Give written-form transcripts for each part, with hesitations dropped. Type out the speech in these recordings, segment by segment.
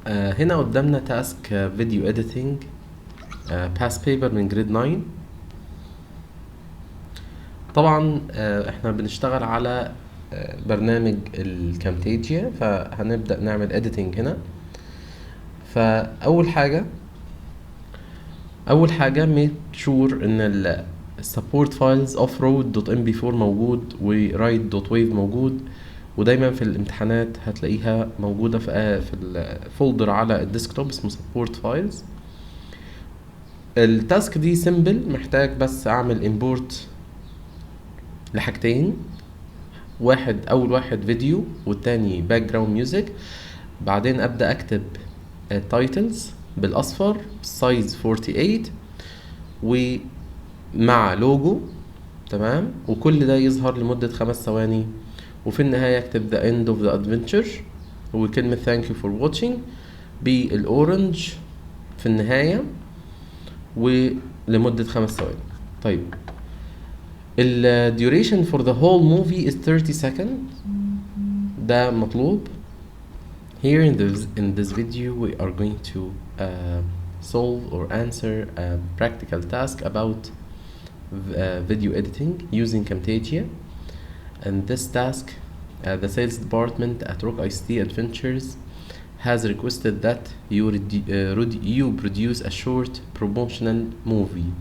هنا قدامنا تاسك فيديو اديتنج باس بيبر من جريد 9. طبعا احنا بنشتغل على برنامج الكامتيجيا، فهنبدأ نعمل اديتنج هنا. فأول حاجة ميك شور ان السبورت فايلز offroad.mp4 موجود وwrite.wave موجود، ودايما في الامتحانات هتلاقيها موجودة في الفولدر على الديسكتوب اسمه support files. التاسك دي سيمبل، محتاج بس اعمل امبورت لحاجتين، اول واحد فيديو والتاني باك جراوند ميوزك. بعدين ابدا اكتب التايتلز بالاصفر سايز 48 ومع لوجو، تمام، وكل ده يظهر لمدة 5 ثواني. وفي النهاية اكتب the end of the adventure وكلمة thank you for watching بالأورنج في النهاية ولمدة 5 ثواني. طيب ال duration for the whole movie is 30 seconds، ده مطلوب. Here in this video we are going to solve or answer a practical task about video editing using Camtasia. And this task, the sales department at Rock ICT Adventures has requested that you produce a short promotional movie.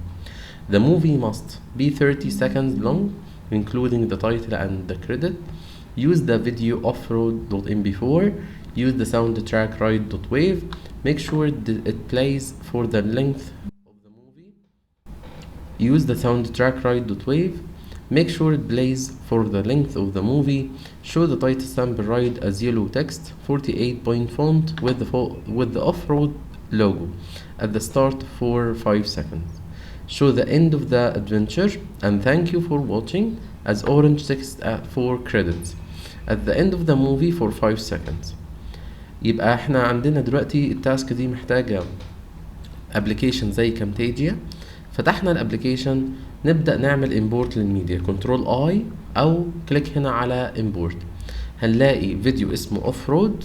The movie must be 30 seconds long, including the title and the credit. Use the video offroad.mp4. Use the soundtrack write.wave. Make sure it plays for the length of the movie. Use the soundtrack write.wave. Make sure it plays for the length of the movie. Show the title sample ride as yellow text, 48-point font with the off-road logo at the start for 5 seconds. Show the end of the adventure and thank you for watching as orange text for credits at the end of the movie for 5 seconds. يبقى احنا عندنا دلوقتي التاسك دي محتاجة ابلكيشن زي كامتيجيا. فتحنا الابلكيشن، نبدأ نعمل امبورت للميديا، كنترول اي او كليك هنا على امبورت. هنلاقي فيديو اسمه اوف رود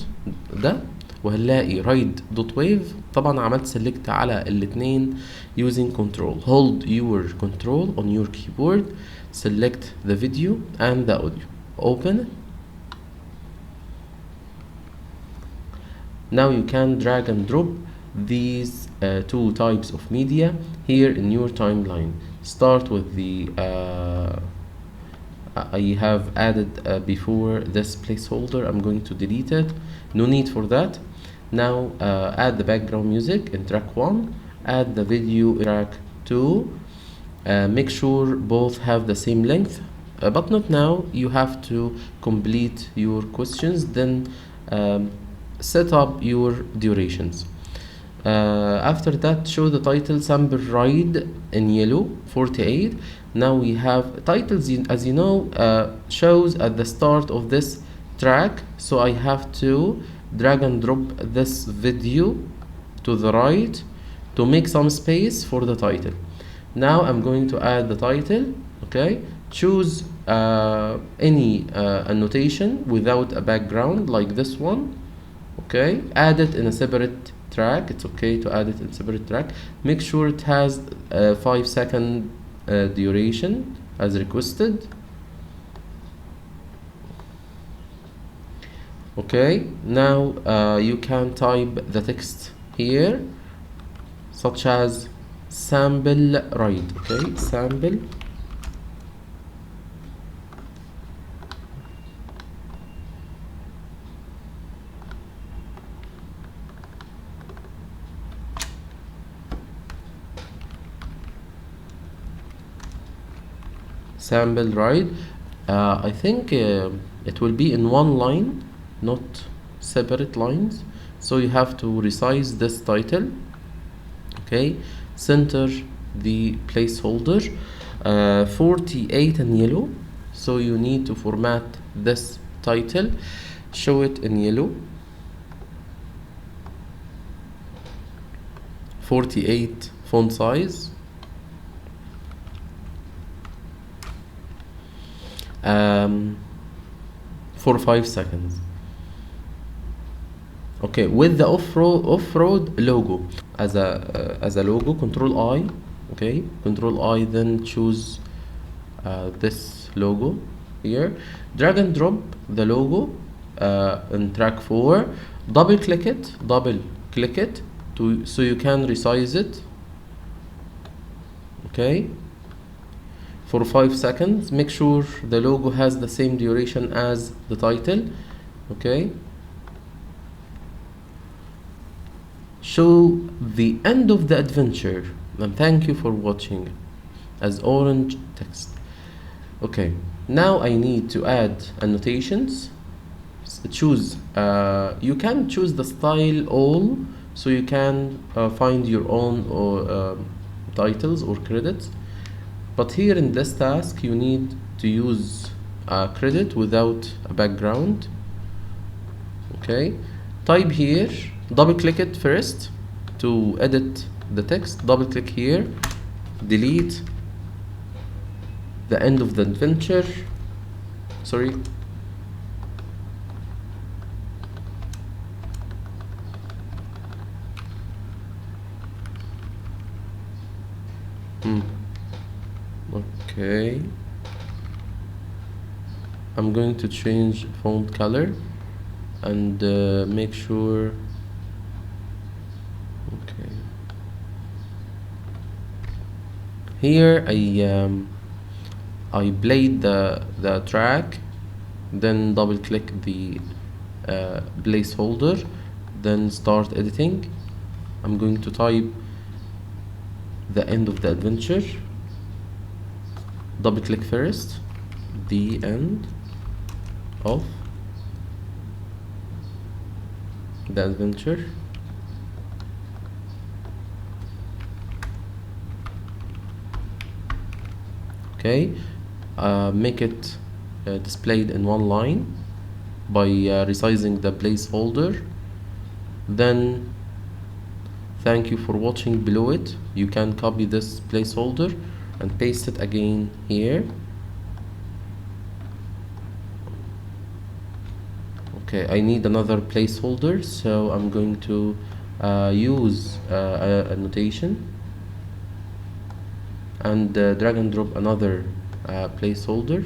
ده، وهنلاقي رايد.ويف. طبعا عملت سيلكت على الاتنين using control. Hold your control on your keyboard, select the video and the audio, open it. Now you can drag and drop these two types of media here in your timeline. Start with the I have added before this placeholder. I'm going to delete it, no need for that. Now add the background music in track 1, add the video in track 2. Make sure both have the same length, but not now. You have to complete your questions, then set up your durations. After that, show the title sample ride in yellow 48. Now we have titles, as you know, shows at the start of this track, so I have to drag and drop this video to the right to make some space for the title. Now I'm going to add the title. Okay, choose any annotation without a background like this one. Okay, add it in a separate track. It's okay to add it in separate track. Make sure it has 5 second duration as requested. Okay, now you can type the text here, such as sample ride. Okay, sample sample ride. I think it will be in one line, not separate lines, so you have to resize this title. Okay, center the placeholder 48 in yellow, so you need to format this title, show it in yellow 48 font size. For 5 seconds. Okay, with the off-road logo as a logo, Control I. Okay, Control I, then choose this logo here. Drag and drop the logo in track 4. Double click it to so you can resize it. Okay, for 5 seconds. Make sure the logo has the same duration as the title. Okay, show the end of the adventure and thank you for watching as orange text. Okay, now I need to add annotations. Choose you can choose the style all, so you can find your own or titles or credits, but here in this task you need to use a credit without a background. Okay, type here, double click it first to edit the text, double click here, delete the end of the adventure, sorry, okay, I'm going to change font color and make sure, okay, here I played the track, then double click the placeholder, then start editing. I'm going to type the end of the adventure, double click first, the end of the adventure. Okay, make it displayed in one line by resizing the placeholder. Then thank you for watching below it. You can copy this placeholder and paste it again here. Okay, I need another placeholder, so I'm going to use a notation and drag and drop another placeholder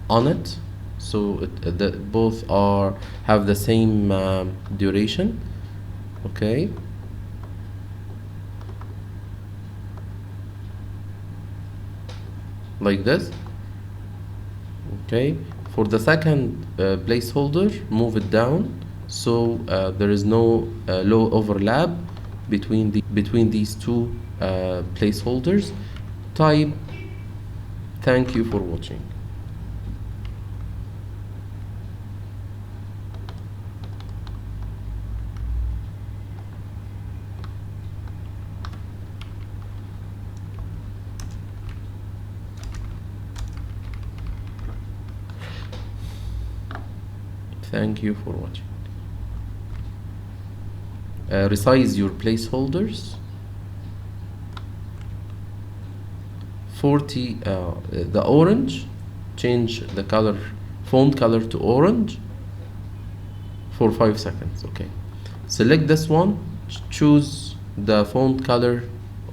on it, so both have the same duration. Okay, like this. Okay, for the second placeholder, move it down so there is no low overlap between these two placeholders. Type thank you for watching. Thank you for watching. Resize your placeholders. 40 the orange, change the color, font color to orange for 5 seconds. Okay, select this one, choose the font color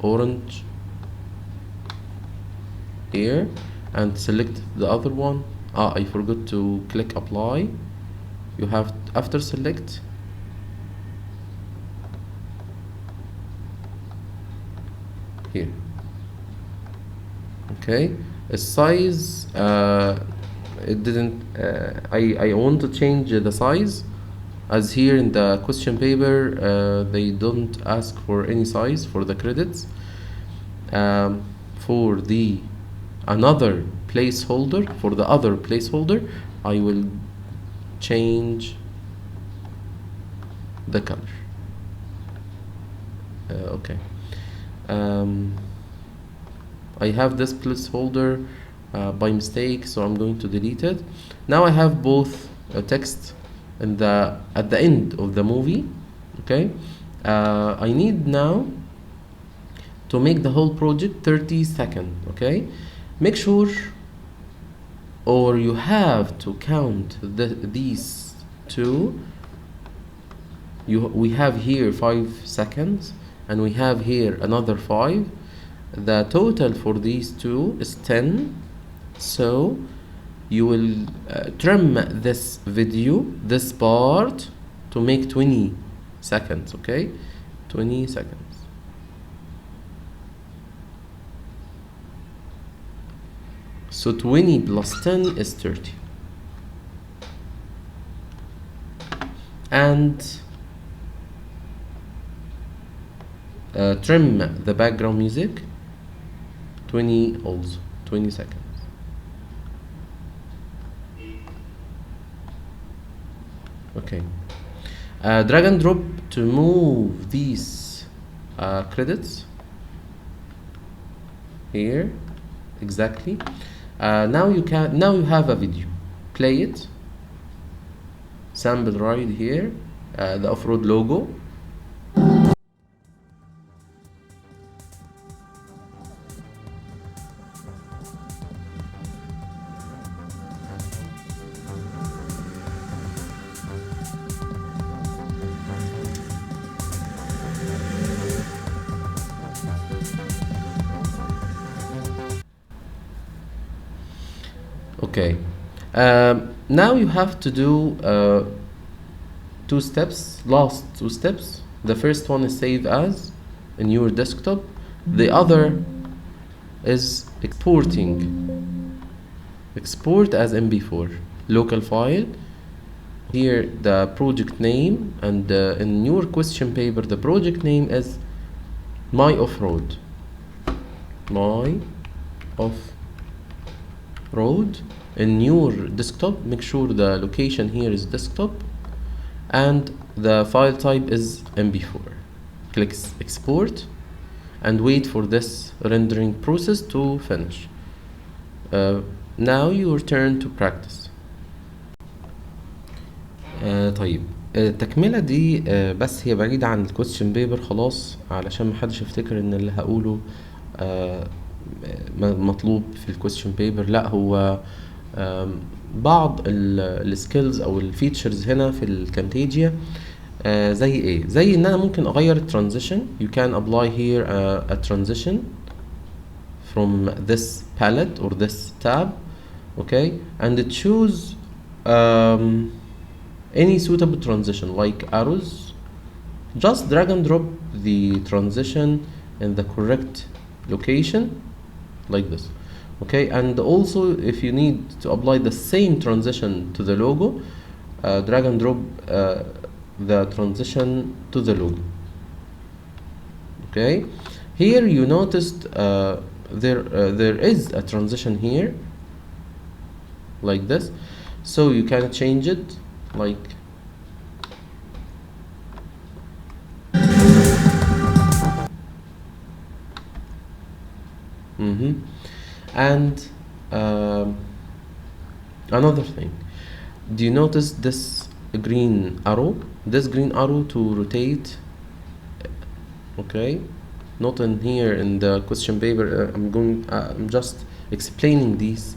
orange here, and select the other one. I forgot to click apply. You have, after select, here. Okay, a size, it didn't, I want to change the size, as here in the question paper they don't ask for any size for the credits. For the other placeholder, I will change the color. Okay, I have this placeholder by mistake, so I'm going to delete it. Now I have both text at the end of the movie. Okay, I need now to make the whole project 30 seconds. Okay, make sure, or you have to count these two we have here 5 seconds, and we have here another 5. The total for these two is 10. So you will trim this video, this part, to make 20 seconds. Okay, 20 seconds. So 20 plus 10 is 30. And trim the background music 20 also, 20 seconds. Okay. Drag and drop to move these credits here. Exactly. Now you have a video. Play it. Sample right here. The off-road logo. Okay. Now you have to do two steps, last two steps. The first one is save as in your desktop. The other is exporting. Export as MP4 local file. Here the project name, and in your question paper the project name is my off-road. My off-road. In your desktop, make sure the location here is desktop, and the file type is MP4. Click export and wait for this rendering process to finish. Now your turn to practice. طيب التكملة دي بس هي بعيدة عن الكويستشن بيبر خلاص، علشان محدش يفتكر ان اللي هقوله مطلوب في الكويستشن بيبر. لا، هو بعض السكيلز او الفيتشرز هنا في الكامتيجيا. زي ايه؟ زي ان انا ممكن اغير الترانزيشن. You can apply here a transition from this palette or this tab. Okay, and choose any suitable transition like arrows. Just drag and drop the transition in the correct location like this. Okay, and also if you need to apply the same transition to the logo, drag and drop the transition to the logo. Okay, here you noticed there is a transition here like this, so you can change it like and another thing, do you notice this green arrow? This green arrow to rotate. Okay, not in here in the question paper. I'm just explaining these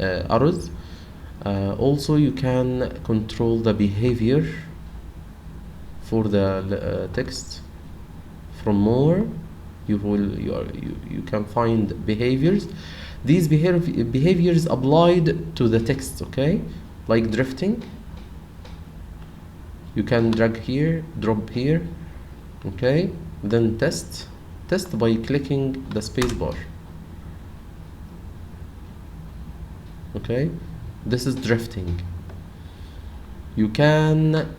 arrows. Also you can control the behavior for the text. From more you can find behaviors. These behaviors applied to the text. Okay, like drifting. You can drag here, drop here. Okay, then test by clicking the space bar. Okay, this is drifting. You can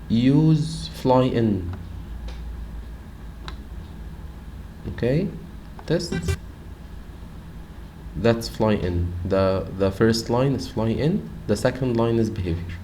use fly in. Okay, test. That's fly in. The first line is fly in. The second line is behavior.